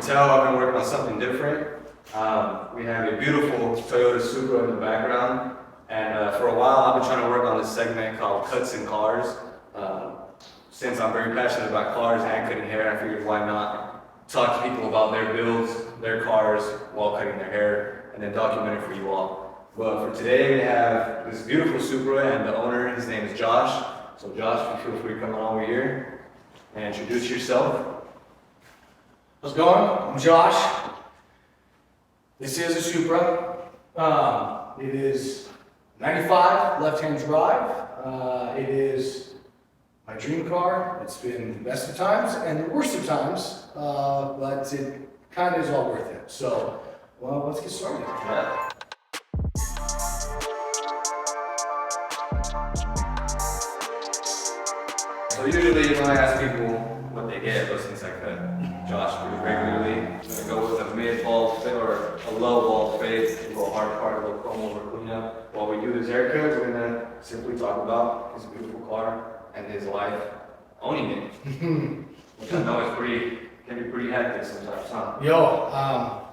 tell, I've been working on something different. We have a beautiful Toyota Supra in the background, and for a while I've been trying to work on this segment called Cuts and Cars. Since I'm very passionate about cars and cutting hair, I figured why not talk to people about their builds, their cars, while cutting their hair, and then document it for you all. But for today, we have this beautiful Supra, and the owner, his name is Josh. So Josh, feel free to come on over here and introduce yourself. How's it going? I'm Josh. This is a Supra. It is 95 left-hand drive. It is my dream car. It's been the best of times and the worst of times, but it kind of is all worth it. So, well, let's get started. Yeah. So usually when I ask people what they get, those things like that, Josh pretty regularly, I'm gonna go with a mid-bald fade or a low-bald fade, a little hard part, a little comb over cleanup. While we do this haircut, we're gonna simply talk about his beautiful car and his life owning it, which I know can be pretty hectic sometimes, huh? Yo,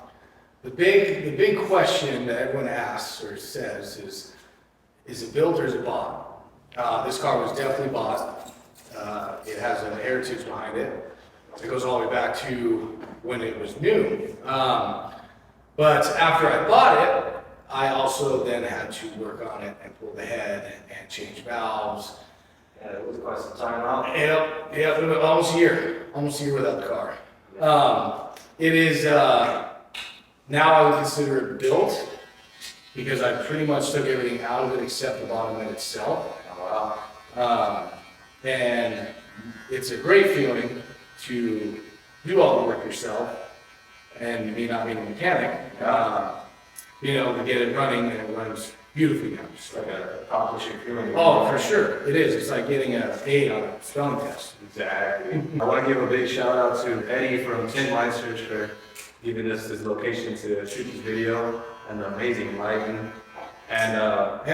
the big question that everyone asks or says is it built or is it bought? This car was definitely bought. It has a heritage behind it. It goes all the way back to when it was new. But after I bought it, I also then had to work on it and pull the head and change valves. Yeah, it was quite some time out. Yep, almost a year without the car. It is, now I would consider it built because I pretty much took everything out of it except the bottom end itself. Oh, wow. And it's a great feeling to do all the work yourself and me not being a mechanic, being able to get it running, and it runs beautifully now. It's like an accomplishing feeling. Oh, for sure, it is. It's like getting an A on a spelling test. Exactly. I want to give a big shout out to Eddie from Tinting for giving us this location to shoot this video and the amazing lighting. And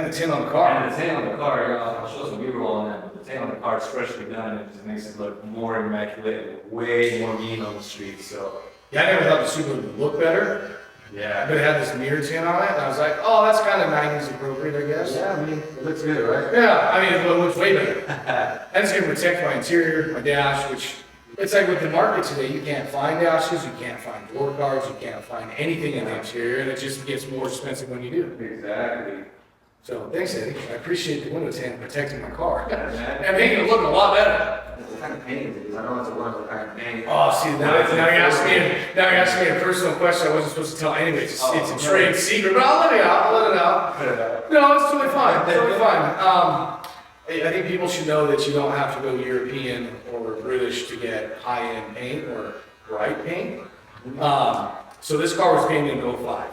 the tin on the car. And the tin on the car, I'll show some B-roll on that, but the tin on the car is freshly done, and it just makes it look more immaculate and way more mean on the street, so. Yeah, I never thought the Supra would look better. Yeah. But it had this mirror tin on it, and I was like, oh, that's kind of 90s appropriate, I guess. Yeah, I mean, it looks good, right? Yeah, I mean, it looks way better. And it's going to protect my interior, my dash, which, it's like with the market today, you can't find dashes, you can't find door guards, you can't find anything in the interior, and it just gets more expensive when you do. Exactly. So, thanks, Eddie. I appreciate the window tint protecting my car. Yeah, man. And making it look a lot better. What kind of paint is it? Because I know it's a wonderful kind of paint. Oh, see, now you're asking me a personal question I wasn't supposed to tell anyway. It's a trade secret, but I'll let it out. No, it's totally fine. Totally fine. I think people should know that you don't have to go European or British to get high-end paint or bright paint. So this car was painted in 05.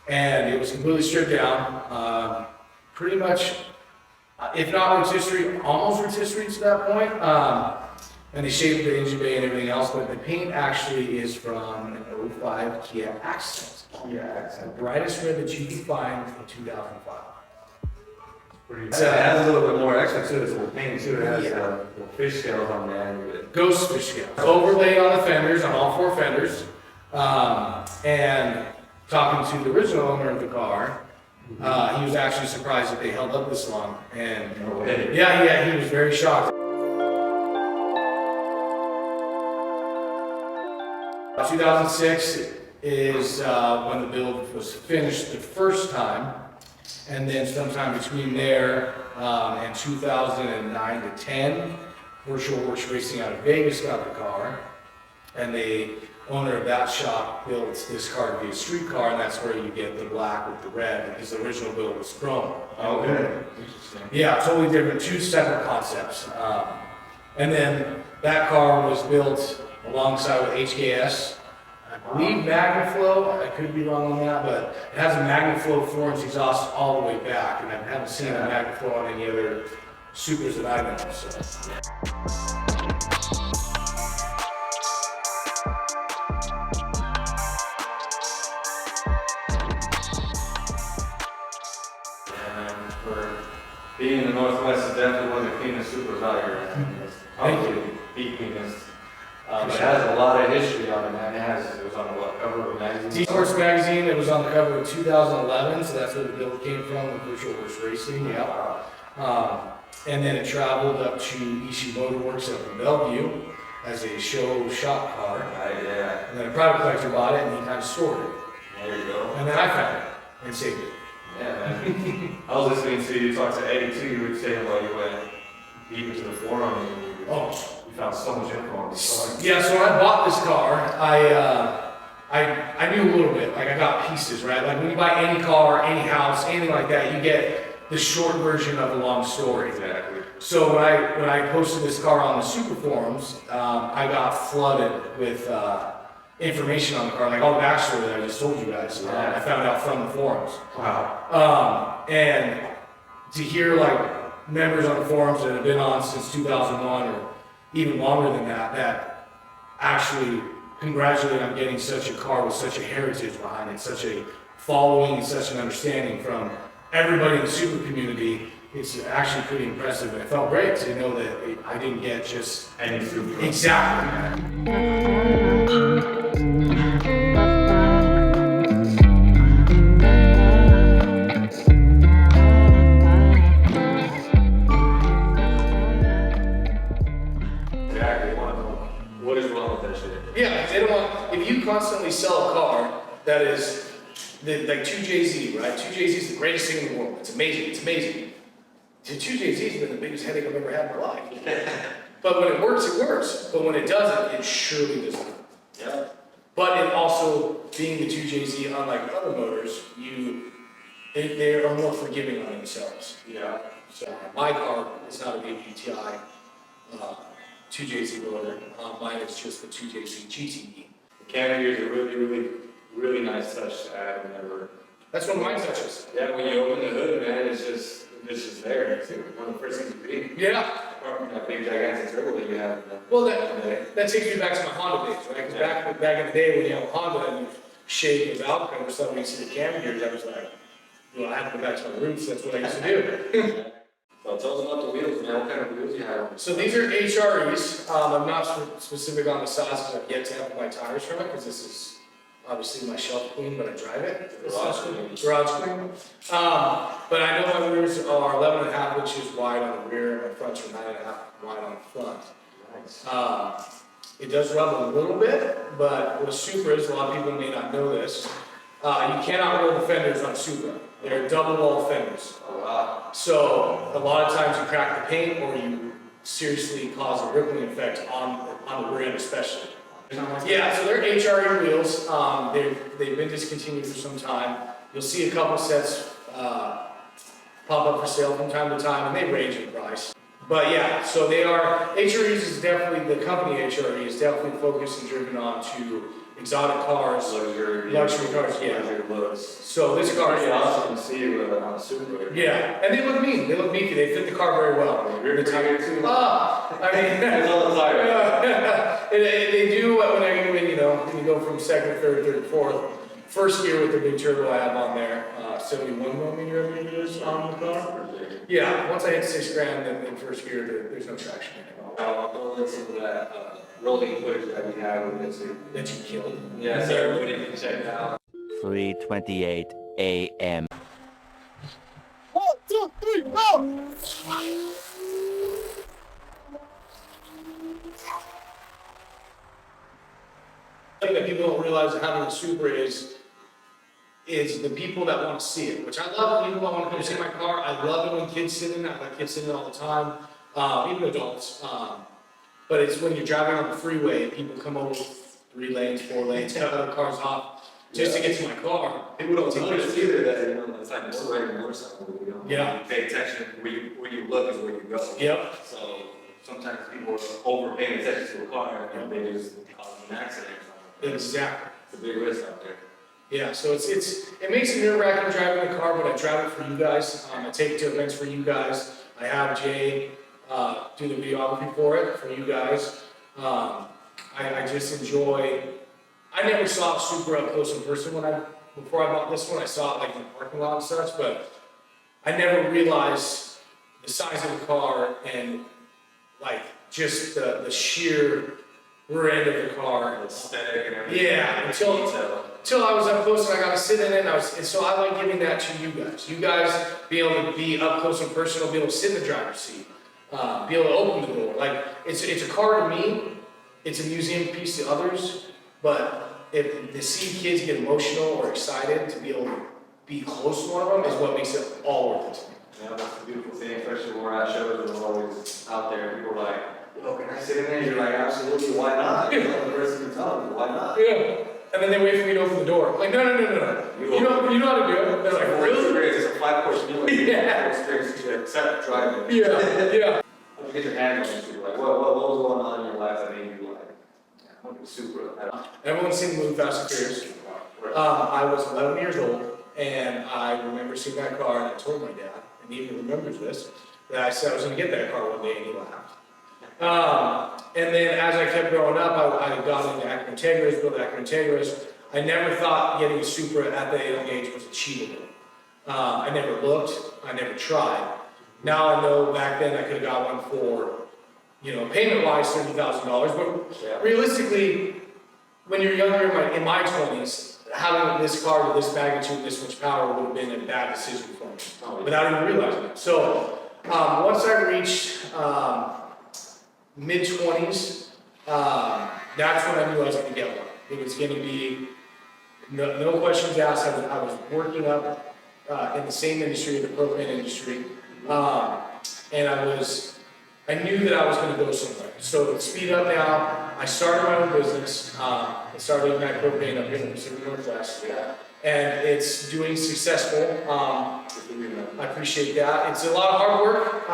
And it was completely stripped down. Pretty much, if not rotisserie, almost rotisserie to that point. And they shaped the engine bay and everything else, but the paint actually is from an 05 Kia Accent. The brightest red that you can find in 2005. It has a little bit more extra to it, so the paint too. It has the fish scales on the end of it. Ghost fish scales. Overlaid on the fenders, on all four fenders. And talking to the original owner of the car, he was actually surprised that they held up this long. And No way. yeah, he was very shocked. 2006 is when the build was finished the first time, and then sometime between there and 2009 to 10, VirtualWorks Racing out of Vegas got the car, and the owner of that shop built this car to be a street car, and that's where you get the black with the red, because the original build was chrome. Okay. Interesting. Yeah, totally different, two separate concepts. And then that car was built alongside with HKS. I believe MagnaFlow, I could be wrong on that, but it has a MagnaFlow Florence exhaust all the way back, and I haven't seen a MagnaFlow on any other Supras that I know. So. And for being in the Northwest, is definitely one of the cleanest Supras out here. It's probably the cleanest. It has a lot of history on it, man. It was on the cover of a magazine. T-Sports magazine, it was on the cover of 2011, so that's where the build came from, with virtualworks racing, yeah. And then it traveled up to Ishii Motorworks up in Bellevue as a show shop car. Yeah. And then a private collector bought it and he kind of stored it. There you go. And then I found it and saved it. Yeah, man. I was listening to you talk to Eddie too. You were saying while you went deep into the forum and you found so much info on this car. Yeah, so when I bought this car, I knew a little bit. Like, I got pieces, right? Like, when you buy any car, any house, anything like that, you get the short version of a long story. Exactly. So when I posted this car on the Supra forums, I got flooded with information on the car, like all the backstory that I just told you guys. I found out from the forums. Wow. And to hear like members on the forums that have been on since 2001 or even longer than that, that actually congratulate on getting such a car with such a heritage behind it, such a following and such an understanding from everybody in the Supra community, it's actually pretty impressive. And it felt great to know that I didn't get just any Supra. Exactly. What is wrong with that shit? Yeah, they don't want, if you constantly sell a car that is like 2JZ, right? 2JZ is the greatest thing in the world. It's amazing, it's amazing. The 2JZ has been the biggest headache I've ever had in my life. But when it works, it works. But when it doesn't, it surely doesn't. Yeah. But it also, being the 2JZ, unlike other motors, they are more forgiving on themselves. Yeah. So my car is not a VPTI 2JZ motor. Mine is just the 2JZ GTE. The camera gear is a really nice touch to add whenever. That's one of my touches. Yeah, when you open the hood, man, it's just there. It's one of the first things to be. Yeah. Apart from that big gigantic turbo that you have. Well, that takes me back to my Honda days, right? Because back in the day when you have a Honda and you shake the valve cover, so when you see the camera gears, I was like, well, I have to go back to my roots. That's what I used to do. So tell us about the wheels, man. What kind of wheels you have? So these are HREs. I'm not specific on the size because I've yet to have my tires from it because this is obviously my shelf queen, but I drive it. Garage queen. But I know my rears are 11.5 inches wide on the rear, and my fronts are 9.5 wide on the front. Nice. It does rub a little bit, but with Supras, a lot of people may not know this, you cannot roll the fenders on Supra. They're double wall fenders. Oh, wow. So a lot of times you crack the paint or you seriously cause a rippling effect on the rear end especially. Yeah, so they're HRE wheels. They've been discontinued for some time. You'll see a couple sets pop up for sale from time to time, and they range in price. But yeah, so they are, HREs is definitely, the company HRE is definitely focused and driven on to exotic cars, luxury cars, yeah. Luxury looks. So this car is pretty awesome to see you on a Supra. Yeah, and they look mean. They look meaty. They fit the car very well. You're the tire too. I mean, It's on the tire. they do when you go from second, third, fourth. First gear with the big turbo I have on there, 71 millimeter is on the car. Yeah, once I hit $6,000 in first gear, there's no traction anymore. I'll listen to that rolling footage that we have with this. That you killed. Yeah, so everybody can check it out. 3:28 a.m. 1, 2, 3, go! The thing that people don't realize that having a Supra is the people that want to see it, which I love. People that want to come see my car. I love it when kids sit in it. I let kids sit in it all the time, even adults. But it's when you're driving on the freeway and people come over 3 lanes, 4 lanes, cut other cars off just to get to my car. People don't notice either that, it's like motorcycle, Yeah. You pay attention, where you look is where you go. Yep. So sometimes people are over paying attention to a car and they just cause an accident. Exactly. It's a big risk out there. Yeah, so it makes it nerve-wracking driving the car, but I drive it for you guys. I take it to events for you guys. I have Jay do the videography for it for you guys. I just enjoy. I never saw a Supra up close in person before I bought this one. I saw it like in the parking lot and such, but I never realized the size of the car and like just the sheer rear end of the car. Aesthetic and everything. Yeah, until I was up close and I got to sit in it. And so I like giving that to you guys. You guys be able to be up close and personal, be able to sit in the driver's seat, be able to open the door. Like it's a car to me. It's a museum piece to others. But if to see kids get emotional or excited to be able to be close to one of them is what makes it all worth it to me. Yeah, that's a beautiful thing, especially when we're at shows and we're always out there. People are like, "Yo, can I sit in there?" You're like, "Absolutely, why not?" You know, the person can tell them, why not? Yeah. And then they wait for me to open the door. I'm like, no. You know how to do it. They're like, really? It's a 5-course meal. Yeah. Experience to accept driving. Yeah. You get your hands on it, you're like, what was going on in your life that made you like, I want to be Supra? Everyone's seen the movie Fast and Furious. I was 11 years old, and I remember seeing that car, and I told my dad, and he even remembers this, that I said I was going to get that car one day, and he laughed. And then as I kept growing up, I got into Acura Integras, built Acura Integras. I never thought getting a Supra at that young age was achievable. I never looked, I never tried. Now I know back then I could have got one for, payment-wise, $30,000, but realistically, when you're younger, in my 20s, having this car with this magnitude, this much power would have been a bad decision for me, without even realizing it. So once I reached mid-20s, that's when I knew I was going to get one. It was going to be no questions asked. I was working up in the same industry, the propane industry, and I knew that I was going to go somewhere. So to speed up now, I started my own business. I started Ignite Propane up here in the Pacific Northwest, and it's doing successful. I appreciate that. It's a lot of hard work.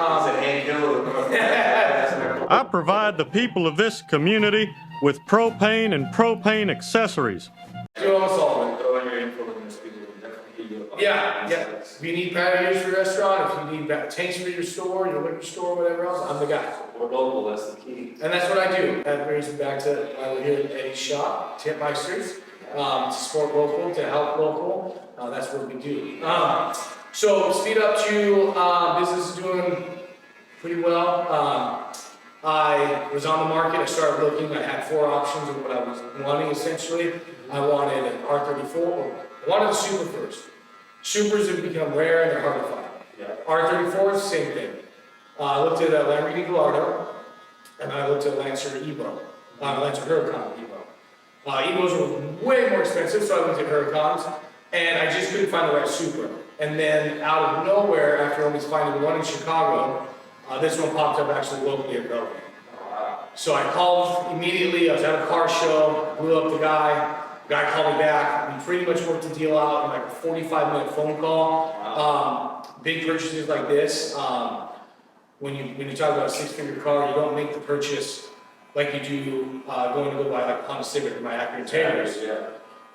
I provide the people of this community with propane and propane accessories. Do almost all of it. Throw in your info in this video, definitely give you a Yeah. If you need patios for your restaurant, if you need tanks for your store, your liquor store, whatever else, I'm the guy. We're local, that's the key. And that's what I do. That brings me back to we're here at Eddie's shop, Tipmeisters, to support local, to help local. That's what we do. So speed up to business is doing pretty well. I was on the market. I started looking. I had 4 options of what I was wanting. Essentially, I wanted an R34. I wanted a Supra first. Supras have become rare and they're hard to find. R34 is the same thing. I looked at a Lamborghini Gallardo, and I looked at a Lancer Evo, Lancer Huracan Evo. Evos were way more expensive, so I looked at Huracans, and I just couldn't find the right Supra. And then out of nowhere, after only finding one in Chicago, this one popped up actually locally at Propane. So I called immediately. I was at a car show, blew up the guy. The guy called me back. We pretty much worked the deal out in like a 45-minute phone call. Big purchases like this, when you talk about a 6-figure car, you don't make the purchase like you do going to go buy like a Honda Civic or my Acura Integras.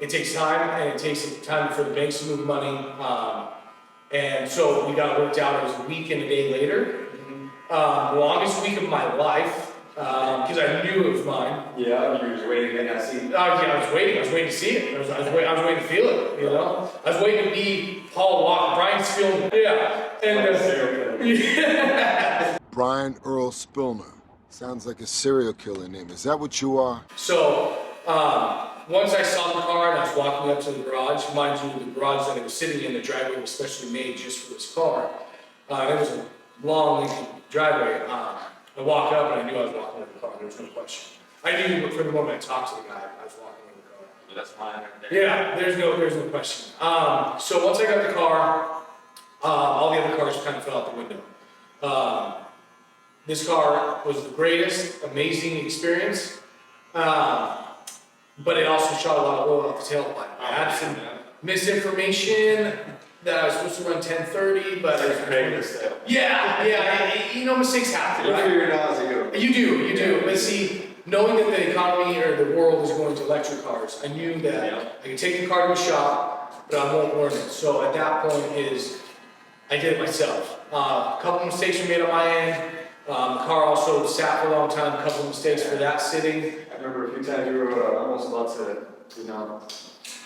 It takes time, and it takes time for the banks to move money. And so we got it worked out. It was a week and a day later. The longest week of my life, because I knew it was mine. Yeah, you were just waiting to get that seat. I was waiting to see it. I was waiting to feel it, I was waiting to be Paul Walker, Brian Spillman. Brian Earl Spillner. Sounds like a serial killer name. Is that what you are? So, once I saw the car and I was walking up to the garage, mind you, the garage that it was sitting in, the driveway was specially made just for this car. It was a long, lengthy driveway. I walked up and I knew I was walking in the car. There was no question. I knew from the moment I talked to the guy, I was walking in the car. That's mine right there. Yeah, there's no question. So once I got the car, all the other cars kind of fell out the window. This car was the greatest, amazing experience, but it also shot a lot of oil off the tailpipe. I had some misinformation that I was supposed to run 1030, but mistakes happen. You figure it out as you go. You do. But see, knowing that the economy or the world is going to electric cars, I knew that I could take the car to a shop, but I won't learn it. So at that point I did it myself. A couple mistakes were made on my end. The car also sat for a long time, a couple of mistakes for that sitting. I remember a few times you were almost about to,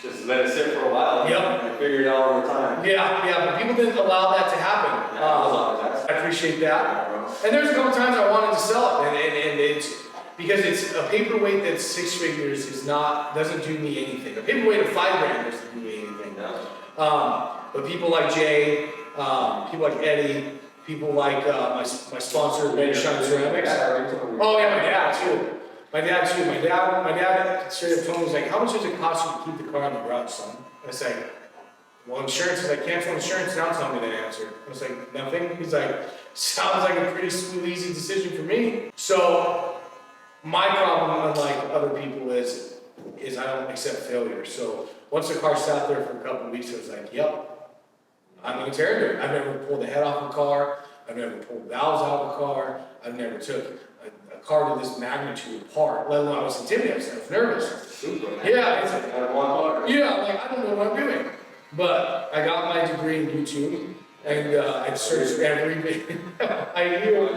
just let it sit for a while. And figure it out over time. But people didn't allow that to happen. I appreciate that. And there's a couple times I wanted to sell it, and it's because it's a paperweight that's 6 figures doesn't do me anything. A paperweight of $5 doesn't do me anything. But people like Jay, people like Eddie, people like my sponsor, Ready Shine Ceramics. Oh yeah, my dad too. My dad straight up told me, he's like, how much does it cost you to keep the car in the garage, son? I was like, well, insurance is like, cancel insurance, now tell me the answer. I was like, nothing? He's like, sounds like a pretty smooth, easy decision for me. So, my problem, unlike other people, is I don't accept failure. So, once the car sat there for a couple of weeks, I was like, yep, I'm gonna tear into it. I've never pulled the head off a car, I've never pulled valves out of a car, I've never took a car to this magnitude apart, let alone I was intimidated, I was nervous. Yeah, it's like, I don't know what I'm doing. But I got my degree in YouTube, and I searched every video I knew.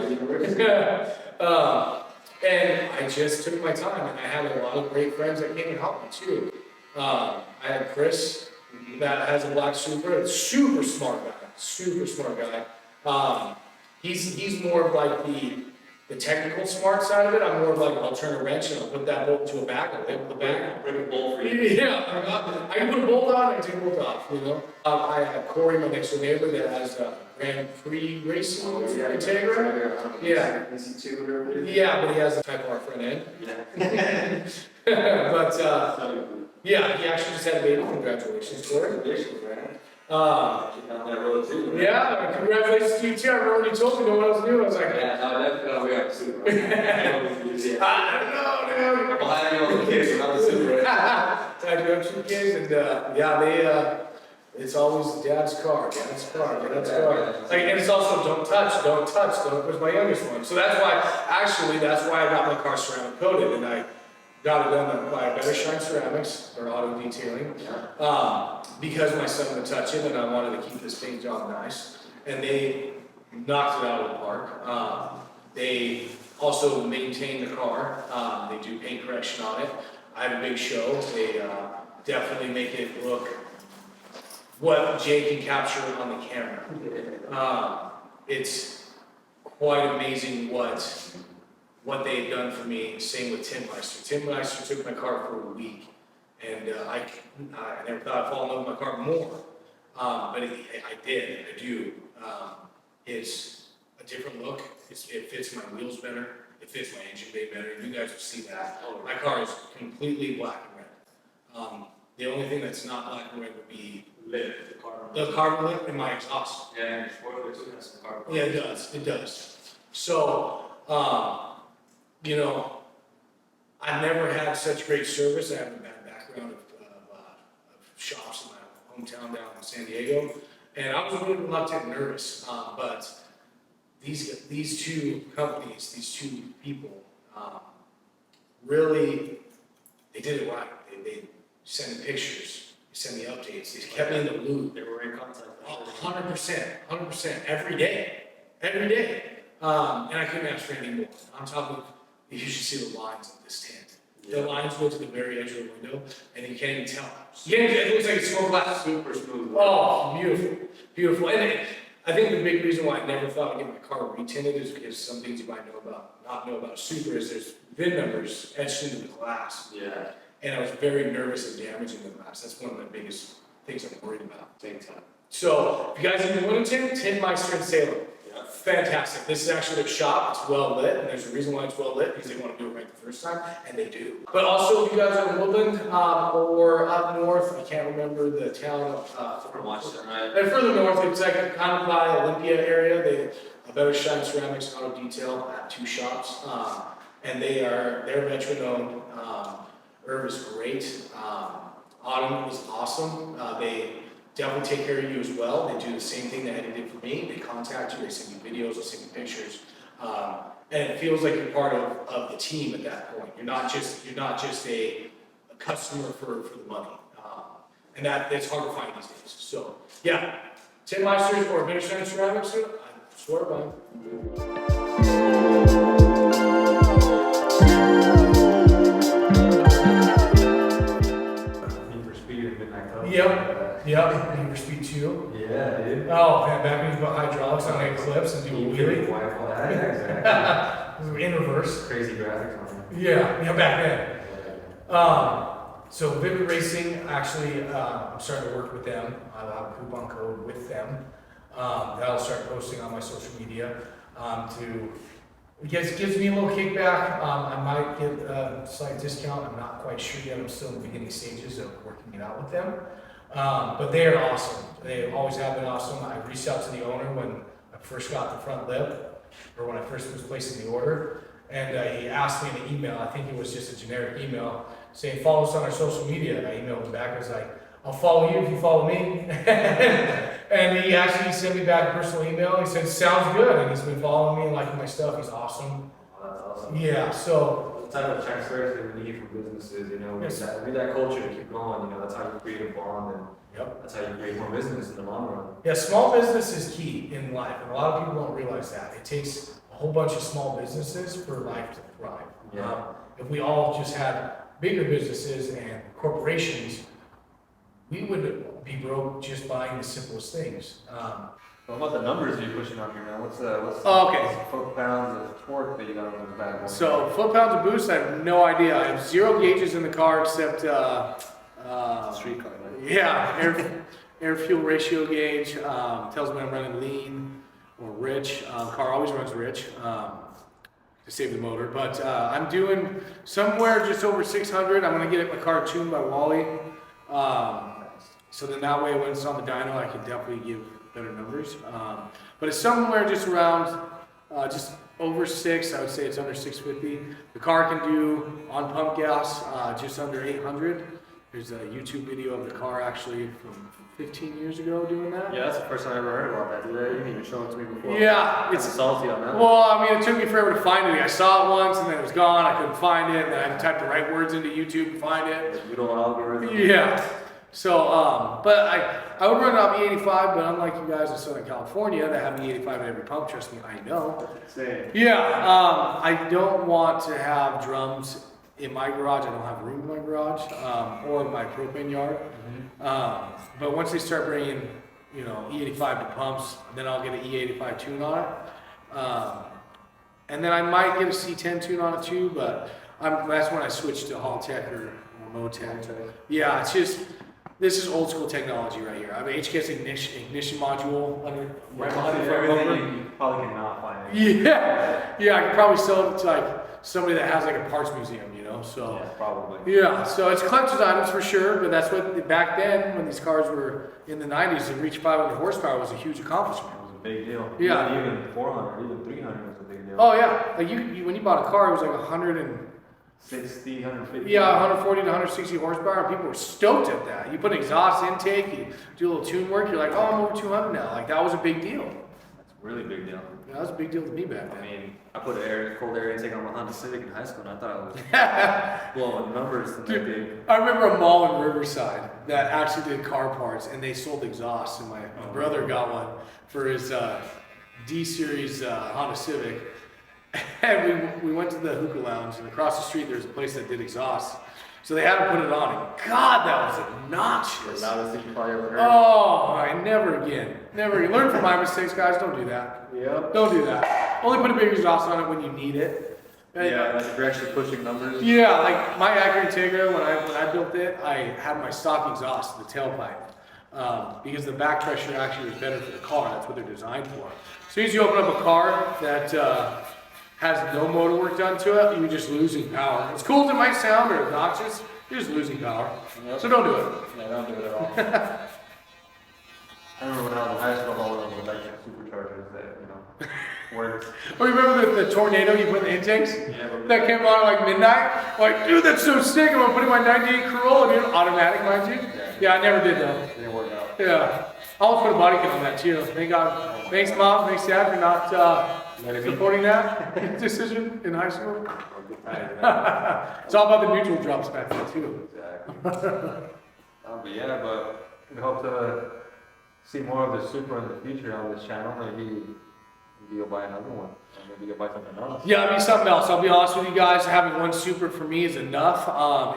And I just took my time, and I had a lot of great friends that came and helped me too. I had Chris, that has a black Supra, super smart guy. He's more of like the technical smart side of it. I'm more of like, I'll turn a wrench and I'll put that bolt into a bag, I'll label the bag. Bring a bolt for you. Yeah, I can put a bolt on, I can take a bolt off, you know. I have Corey, my next door neighbor, that has Grand Prix racing Integra. Yeah. Yeah, but he has a Type R front end. But yeah, he actually just had a baby. Congratulations, Corey. Yeah, congratulations to you too. I remember when you told me no one else knew. I was like, Yeah, no, that's we got Supra. I don't know, dude. Well, I have your kids, so not the Supra. I do have 2 kids, and yeah, it's always dad's car. Like, and it's also don't touch. Where's my youngest one? So that's why I got my car ceramic coated, and I got it done by Better Shine Ceramics, or auto detailing, because my son would touch it, and I wanted to keep this paint job nice, and they knocked it out of the park. They also maintain the car. They do paint correction on it. I have a big show. They definitely make it look what Jay can capture on the camera. It's quite amazing what they've done for me. Same with Tim Meister. Tim Meister took my car for a week, and I never thought I'd fall in love with my car more. But I do. It's a different look. It fits my wheels better. It fits my engine bay better. You guys will see that. My car is completely black and red. The only thing that's not black and red would be the carbon lip and my exhaust. Yeah, and spoiler too has some carbon. Yeah, it does. So, you know, I've never had such great service. I have a bad background of shops in my hometown down in San Diego, and I was really reluctant and nervous. But these two companies, these two people, really, they did it right. They sent me pictures, they sent me updates, they kept me in the loop. They were in contact. 100%, every day. And I couldn't ask for any more. On top of, you should see the lines of this tent. The lines go to the very edge of the window, and you can't even tell. It looks like it's smoke glass. Super smooth. Oh, beautiful. And I think the big reason why I never thought I'd get my car retinted is because some things you might not know about a Supra is there's VIN numbers etched into the glass. Yeah. And I was very nervous of damaging the glass. That's one of my biggest things I'm worried about. Same time. So, if you guys live in Woodington, Tin Meister in Salem. Yeah. Fantastic. This is actually their shop. It's well lit, and there's a reason why it's well lit, because they want to do it right the first time, and they do. But also, if you guys are in Woodland or up north, I can't remember the town. From Washington, right? And further north, it's like kind of by Olympia area. They Better Shine Ceramics Auto Detail have 2 shops, and they're veteran owned. Irv is great. Autumn is awesome. They definitely take care of you as well. They do the same thing that Eddie did for me. They contact you, they send you videos, they send you pictures. And it feels like you're part of the team at that point. You're not just a customer for the money. And that's hard to find these days. So yeah, Tin Meisters or Better Shine Ceramics, I swear by them. Yep, Need for Speed 2. Yeah, dude. Oh man, back when you put hydraulics on the clips and do a wheelie. Yeah, exactly. we were in reverse. Crazy graphics on it. Yeah, back then. So Vivid Racing, actually, I'm starting to work with them. I'll have a coupon code with them. That'll start posting on my social media it gives me a little kickback. I might get a slight discount. I'm not quite sure yet. I'm still in the beginning stages of working it out with them. But they are awesome. They always have been awesome. I reached out to the owner when I first got the front lip, or when I first was placing the order. And he asked me in an email, I think it was just a generic email, saying, follow us on our social media. And I emailed him back, I was like, I'll follow you if you follow me. And he actually sent me back a personal email. He said, sounds good. And he's been following me and liking my stuff. He's awesome. Oh, that's awesome. Yeah, so. The type of transparency we need from businesses, you know, Yes. we need that culture to keep going, you know, that's how you create a bond, and Yep. that's how you create more business in the long run. Yeah, small business is key in life. And a lot of people don't realize that. It takes a whole bunch of small businesses for life to thrive. Yeah. If we all just had bigger businesses and corporations, we would be broke just buying the simplest things. What about the numbers you're pushing on here, man? What's Oh, okay. what's the foot-pounds of torque that you got on those bad boys? So foot-pounds of boost, I have no idea. I have 0 gauges in the car except, street car, right? yeah, air fuel ratio gauge. Tells me I'm running lean or rich. Car always runs rich to save the motor. But I'm doing somewhere just over 600. I'm gonna get my car tuned by Wally. So then that way when it's on the dyno, I can definitely give better numbers. But it's somewhere just around, just over 6. I would say it's under 650. The car can do on pump gas just under 800. There's a YouTube video of the car actually from 15 years ago doing that. Yeah, that's the first time I ever heard about that. You didn't even show it to me before. Yeah, It's it's salty on that. well, I mean, it took me forever to find it. I saw it once and then it was gone. I couldn't find it. And then I had to type the right words into YouTube to find it. We don't algorithm. Yeah. So, but I would run it off E85, but unlike you guys in Southern California that have E85 in every pump, trust me, I know. Same. Yeah, I don't want to have drums in my garage. I don't have room in my garage or in my propane yard. But once they start bringing, you know, E85 to pumps, then I'll get an E85 tune on it. And then I might get a C10 tune on it too, but that's when I switch to Haltech or Motec. Yeah, it's just, this is old school technology right here. I have an HKS ignition module under right behind the front bumper. You probably cannot find it. Yeah, I could probably sell it to like somebody that has like a parts museum, you know, so. Yeah, probably. Yeah, so it's collector's items for sure, but that's what, back then, when these cars were in the 90s, to reach 500 horsepower was a huge accomplishment. It was a big deal. Yeah. Even 400, even 300 was a big deal. Oh yeah, like you when you bought a car, it was like 60, 150. Yeah, 140 to 160 horsepower, and people were stoked at that. You put an exhaust intake, you do a little tune work, you're like, oh, I'm over 200 now. Like, that was a big deal. That's a really big deal. Yeah, that was a big deal to me back I then. mean, I put cold air intake on my Honda Civic in high school, and I thought I was blowing numbers in that big. I remember a mall in Riverside that actually did car parts, and they sold exhausts, and my brother got one for his D-Series Honda Civic. And we went to the hookah lounge, and across the street there's a place that did exhaust. So they had to put it on, and God, that was obnoxious. The loudest thing you probably ever heard. Oh, never again. Never again. Learn from my mistakes, guys. Don't do that. Yep. Don't do that. Only put a big exhaust on it when you need it. And- Yeah, like if you're actually pushing numbers. yeah, like my Acura Integra, when I built it, I had my stock exhaust in the tailpipe because the back pressure actually was better for the car. That's what they're designed for. As soon as you open up a car that has no motor work done to it, you're just losing power. As cool as it might sound or obnoxious, you're just losing power. Yep. So don't do it. Yeah, don't do it at all. I remember when I was in high school, all of them were like superchargers that, you know, worked. Oh, you remember the tornado you put in the intakes? Yeah, but That came on at like midnight? Like, dude, that's so sick. I'm gonna put in my 98 Corolla, dude. Automatic, mind you. Yeah, I never did though. it didn't work out. Yeah. I almost put a body kit on that too. Thank God. Thanks, Mom. Thanks, Dad, for not supporting that decision in high school. It's all about the neutral drops back then too. Exactly. But yeah, but we hope to see more of the Supra in the future on this channel. Maybe you'll buy another one. Or maybe you'll buy something else. Yeah, I mean something else. I'll be honest with you guys. Having one Supra for me is enough.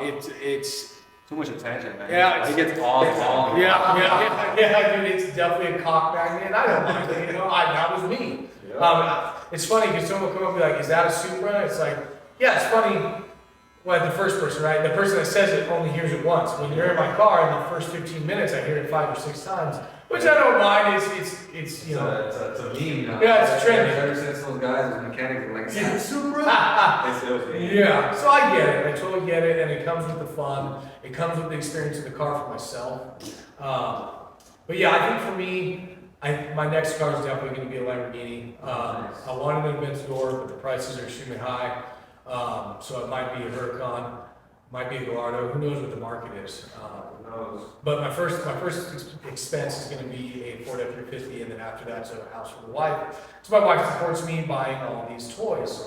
It's Too much attention, man. Yeah, He gets all. yeah, dude. It's definitely a cock magnet. I don't mind it. You know, that was me. It's funny because someone will come up and be like, is that a Supra? It's like, yeah, it's funny. Well, the first person, right? The person that says it only hears it once. When you're in my car, in the first 15 minutes, I hear it 5 or 6 times, which I don't mind. It's you know. It's a meme now. Yeah, it's trending. Ever since those guys with mechanics were like, is that a Supra? Yeah, so I get it. I totally get it, and it comes with the fun. It comes with the experience of the car for myself. But yeah, I think for me, my next car is definitely going to be a Lamborghini. I wanted an Aventador, but the prices are extremely high. So it might be a Huracan, might be a Gallardo. Who knows what the market is? Who knows? But my first expense is going to be a Ford F-350, and then after that, so a house for the wife. So my wife supports me buying all these toys.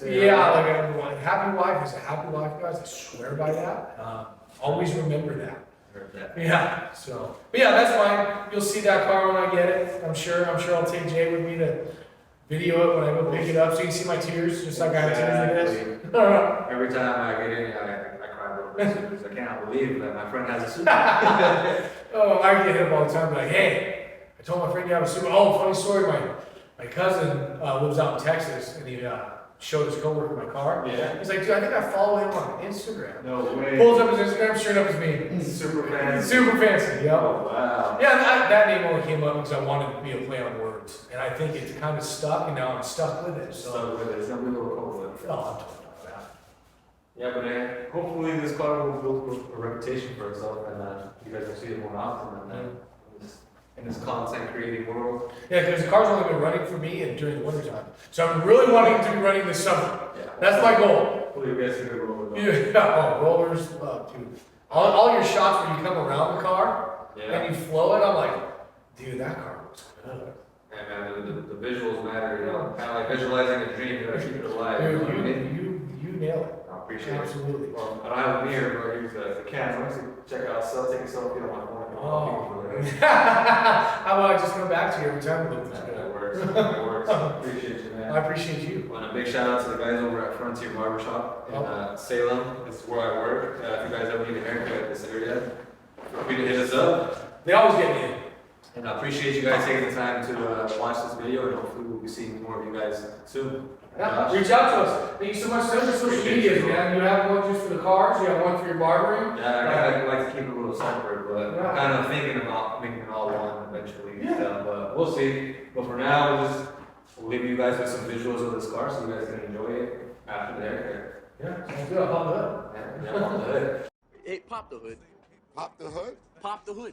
Yeah, like a happy wife is a happy wife, guys. I swear by that. Always remember that. Yeah. So, but yeah, that's fine. You'll see that car when I get it. I'm sure I'll take Jay with me to video it when I go pick it up, so you can see my tears, just like I have tears like this. Every time I get in, I cry a little bit because I cannot believe that my friend has a Supra. Oh, I get hit up all the time, like, hey, I told my friend you have a Supra. Oh, funny story, my cousin lives out in Texas, and he showed his coworker my car. Yeah. He's like, dude, I think I follow him on Instagram. No way. Pulls up his Instagram, sure enough, it's me. Super fancy. Super fancy, yeah. Oh, wow. Yeah, that name only came up because I wanted it to be a play on words, and I think it's kind of stuck, and now I'm stuck with it. So, Stuck with it. It's gonna be a little cold with it. oh, I'm talking about that. Yeah, but hopefully this car will build a reputation for itself, and you guys will see it more often in this content creating world. Yeah, because the car's only been running for me during the wintertime, so I'm really wanting it to be running this summer. Yeah. That's my goal. Hopefully you guys see the roll. Yeah, oh, rollers, dude. All your shots where you come around the car and you flow it, I'm like, dude, that car looks good. Yeah, man, the visuals matter, you know, kind of like visualizing a dream, you gotta keep it alive. Dude, you nail it. I appreciate it. Absolutely. Well, I don't have a mirror, but I use the camera to check out, take a selfie on my phone. Oh. How about I just come back to you every time we look this good? That works. That works. Appreciate you, man. I appreciate you. And a big shout out to the guys over at Frontier Barbershop in Salem. This is where I work. If you guys ever need a haircut in this area, feel free to hit us up. They always get me in. And I appreciate you guys taking the time to watch this video, and hopefully we'll be seeing more of you guys soon. Yeah, reach out to us. Thank you so much. Send us social media, man. You have one just for the cars, you have one for your barbering. Yeah, I like to keep it a little separate, but I'm kind of thinking about making it all one eventually. Yeah. But we'll see. But for now, we'll leave you guys with some visuals of this car so you guys can enjoy it after the haircut. Yeah, sounds good. I'll pop it up. Yeah, pop the hood. Hey, pop the hood. Pop the hood? Pop the hood.